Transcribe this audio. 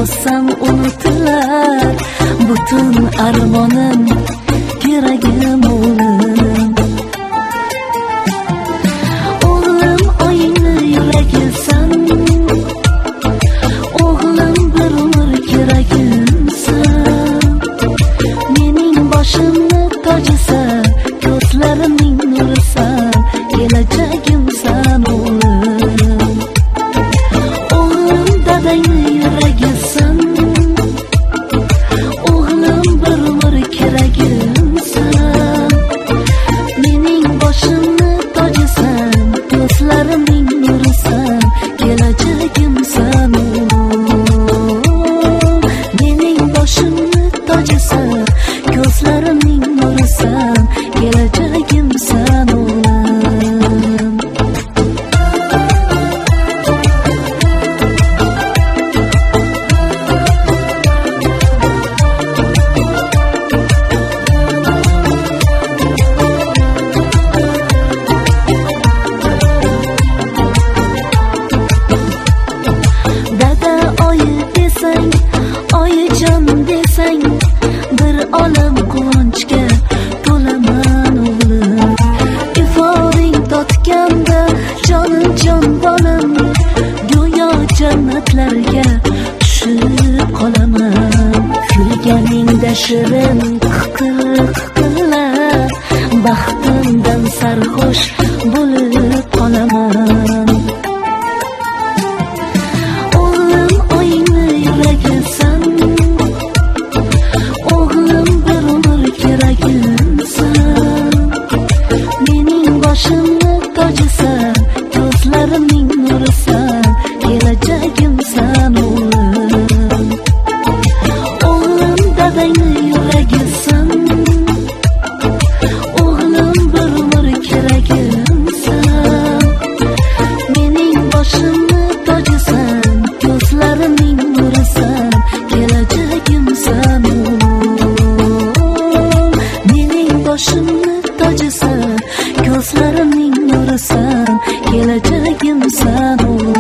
bossam unutilar butun armonim, yuragim o'g'lim. O'g'lim oyingni yuragisan, o'g'lim bir umr keragimsan. Mening boshimni tojisan, ko'zlarimning nurisan, kelajagimsan o'g'lim. O'g'lim dadangni yuragisan, o'g'lim bir umr keragimsan. Mening boshimni tojisan, ko'zlarimning nurisan, kelajagimsan o'g'lim. Mening boshimni tojisan, ko'zlarimning nurisan, kelajagimsan o'g'lim. Dada oyi desang, oyijon desang, bir olam quvonchga to'laman o'g'lim. Iforing totganda jonim jon bolam, go'yo jannatlarga tushib qolaman. Kulganingda shirin qiqillar, baxtimdan sarxush bo'lib qolaman. O'g'lim oyingni yuragisan, o'g'lim bir umr keragimsan. Mening boshimni tojisan, ko'zlarimning nurisan, kelajagimsan o'g'lim. O'g'lim dadangni yuragisan, o'g'lim bir umr keragimsan. Mening boshimni tojisan, ko'zlarimning nurisan, kelajagimsan o'g'lim. Mening boshimni tojisan, ko'zlarimning nurisan, kelajagimsan o'g'lim.